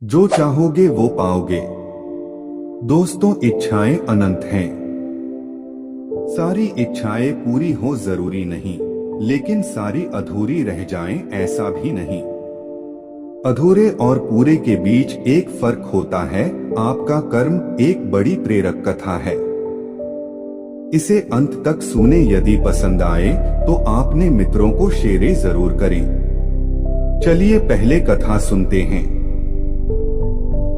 जो चाहोगे वो पाओगे। दोस्तों, इच्छाएं अनंत हैं। सारी इच्छाएं पूरी हो जरूरी नहीं, लेकिन सारी अधूरी रह जाएं ऐसा भी नहीं। अधूरे और पूरे के बीच एक फर्क होता है। आपका कर्म एक बड़ी प्रेरक कथा है। इसे अंत तक सुने। यदि पसंद आए तो आपने मित्रों को शेयर जरूर करें। चलिए पहले कथा सुनते हैं।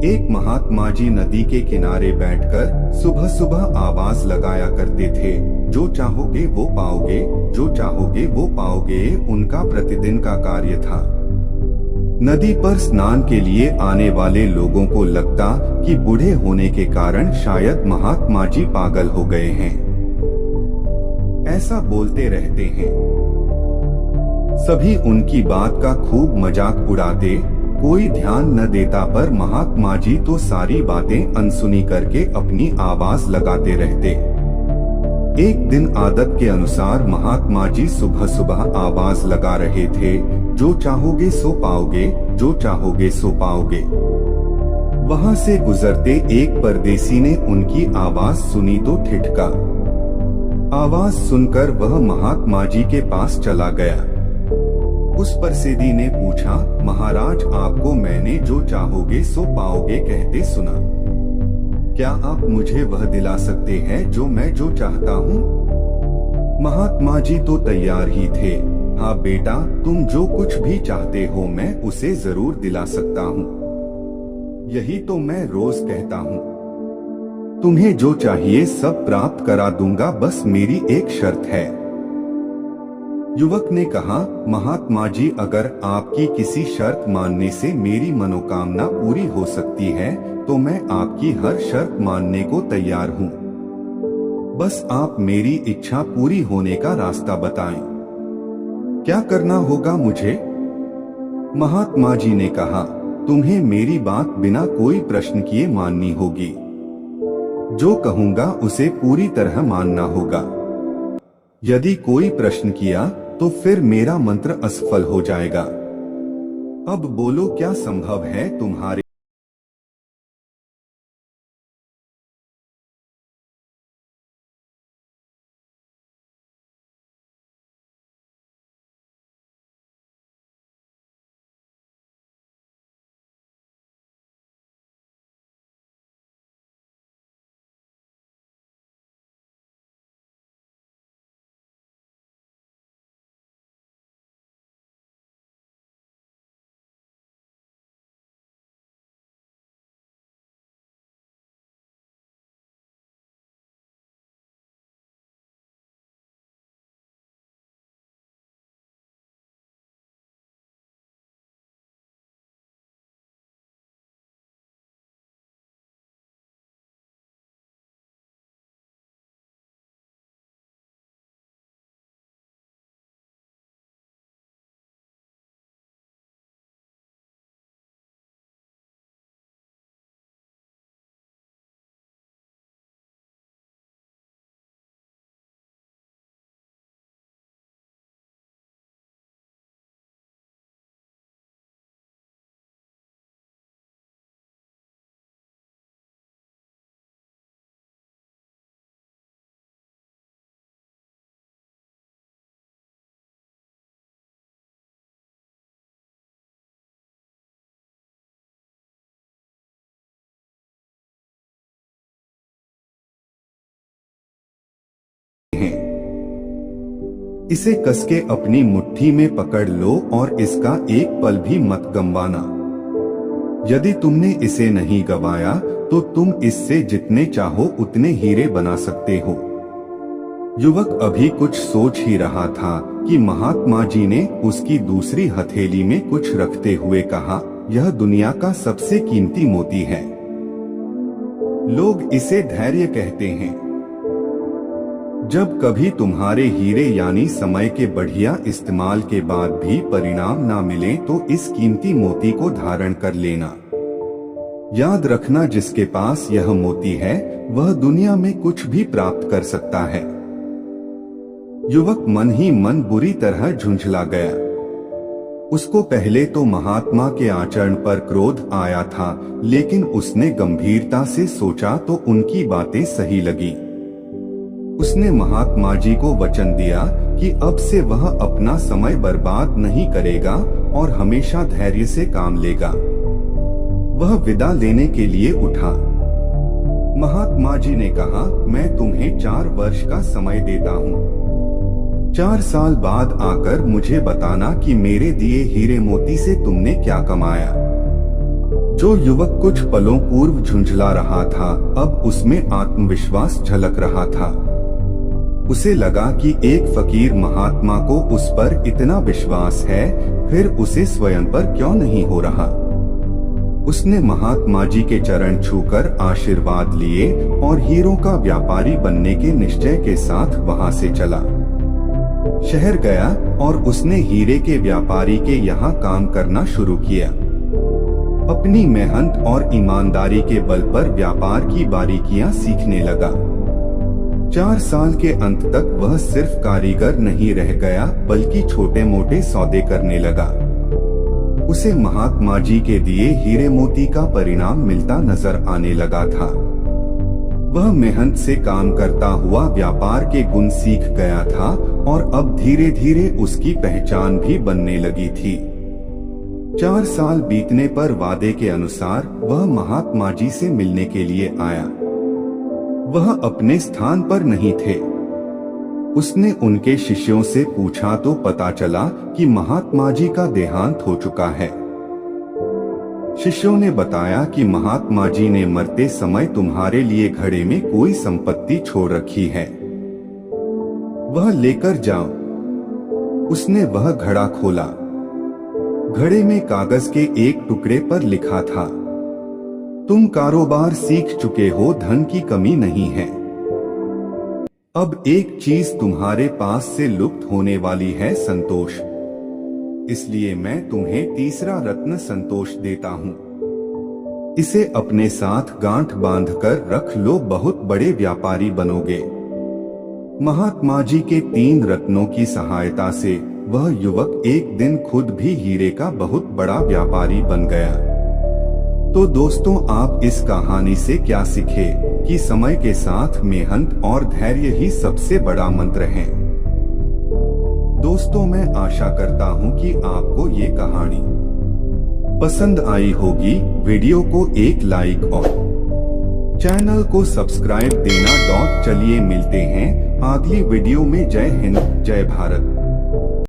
एक महात्मा जी नदी के किनारे बैठकर सुबह सुबह आवाज लगाया करते थे, जो चाहोगे वो पाओगे, जो चाहोगे वो पाओगे। उनका प्रतिदिन का कार्य था। नदी पर स्नान के लिए आने वाले लोगों को लगता कि बूढ़े होने के कारण शायद महात्मा जी पागल हो गए हैं। ऐसा बोलते रहते हैं। सभी उनकी बात का खूब मजाक उड़ाते, कोई ध्यान न देता, पर महात्मा जी तो सारी बातें अनसुनी करके अपनी आवाज लगाते रहते। एक दिन आदत के अनुसार महात्मा जी सुबह सुबह आवाज लगा रहे थे, जो चाहोगे सो पाओगे, जो चाहोगे सो पाओगे। वहां से गुजरते एक परदेसी ने उनकी आवाज सुनी तो ठिठका। आवाज सुनकर वह महात्मा जी के पास चला गया। उस परसेदी ने पूछा, महाराज, आपको मैंने जो चाहोगे सो पाओगे कहते सुना। क्या आप मुझे वह दिला सकते हैं जो मैं जो चाहता हूँ? महात्मा जी तो तैयार ही थे। हाँ बेटा, तुम जो कुछ भी चाहते हो मैं उसे जरूर दिला सकता हूँ। यही तो मैं रोज कहता हूँ। तुम्हें जो चाहिए सब प्राप्त करा दूंगा, बस मेरी एक शर्त है। युवक ने कहा, महात्मा जी, अगर आपकी किसी शर्त मानने से मेरी मनोकामना पूरी हो सकती है तो मैं आपकी हर शर्त मानने को तैयार हूँ। बस आप मेरी इच्छा पूरी होने का रास्ता बताएं। क्या करना होगा मुझे? महात्मा जी ने कहा, तुम्हें मेरी बात बिना कोई प्रश्न किए माननी होगी। जो कहूँगा उसे पूरी तरह मानना होगा। यदि कोई प्रश्न किया तो फिर मेरा मंत्र असफल हो जाएगा। अब बोलो, क्या संभव है तुम्हारे हैं? इसे कसके अपनी मुट्ठी में पकड़ लो और इसका एक पल भी मत गंवाना। यदि तुमने इसे नहीं गंवाया तो तुम इससे जितने चाहो उतने हीरे बना सकते हो। युवक अभी कुछ सोच ही रहा था कि महात्मा जी ने उसकी दूसरी हथेली में कुछ रखते हुए कहा, यह दुनिया का सबसे कीमती मोती है। लोग इसे धैर्य कहते हैं। जब कभी तुम्हारे हीरे यानी समय के बढ़िया इस्तेमाल के बाद भी परिणाम ना मिले तो इस कीमती मोती को धारण कर लेना। याद रखना, जिसके पास यह मोती है वह दुनिया में कुछ भी प्राप्त कर सकता है। युवक मन ही मन बुरी तरह झुंझला गया। उसको पहले तो महात्मा के आचरण पर क्रोध आया था, लेकिन उसने गंभीरता से सोचा तो उनकी बातें सही लगी। उसने महात्मा जी को वचन दिया कि अब से वह अपना समय बर्बाद नहीं करेगा और हमेशा धैर्य से काम लेगा। वह विदा लेने के लिए उठा। महात्मा जी ने कहा, मैं तुम्हें 4 वर्ष का समय देता हूँ। 4 साल बाद आकर मुझे बताना कि मेरे दिए हीरे मोती से तुमने क्या कमाया। जो युवक कुछ पलों पूर्व झुंझला रहा था, अब उसमें आत्मविश्वास झलक रहा था। उसे लगा कि एक फकीर महात्मा को उस पर इतना विश्वास है, फिर उसे स्वयं पर क्यों नहीं हो रहा। उसने महात्मा जी के चरण छूकर आशीर्वाद लिए और हीरों का व्यापारी बनने के निश्चय के साथ वहां से चला। शहर गया और उसने हीरे के व्यापारी के यहाँ काम करना शुरू किया। अपनी मेहनत और ईमानदारी के बल पर व्यापार की बारीकियां सीखने लगा। 4 साल के अंत तक वह सिर्फ कारीगर नहीं रह गया, बल्कि छोटे मोटे सौदे करने लगा। उसे महात्मा जी के दिए हीरे मोती का परिणाम मिलता नजर आने लगा था। वह मेहनत से काम करता हुआ व्यापार के गुण सीख गया था और अब धीरे धीरे उसकी पहचान भी बनने लगी थी। 4 साल बीतने पर वादे के अनुसार वह महात्मा जी से मिलने के लिए आया। वह अपने स्थान पर नहीं थे। उसने उनके शिष्यों से पूछा तो पता चला कि महात्मा जी का देहांत हो चुका है। शिष्यों ने बताया कि महात्मा जी ने मरते समय तुम्हारे लिए घड़े में कोई संपत्ति छोड़ रखी है, वह लेकर जाओ। उसने वह घड़ा खोला। घड़े में कागज के एक टुकड़े पर लिखा था, तुम कारोबार सीख चुके हो, धन की कमी नहीं है। अब एक चीज तुम्हारे पास से लुप्त होने वाली है, संतोष। इसलिए मैं तुम्हें तीसरा रत्न संतोष देता हूँ। इसे अपने साथ गांठ बांधकर रख लो, बहुत बड़े व्यापारी बनोगे। महात्मा जी के 3 रत्नों की सहायता से वह युवक एक दिन खुद भी हीरे का बहुत बड़ा व्यापारी बन गया। तो दोस्तों, आप इस कहानी से क्या सीखे कि समय के साथ मेहनत और धैर्य ही सबसे बड़ा मंत्र है। दोस्तों, मैं आशा करता हूं कि आपको ये कहानी पसंद आई होगी। वीडियो को एक लाइक और चैनल को सब्सक्राइब देना। चलिए मिलते हैं अगली वीडियो में। जय हिंद, जय भारत।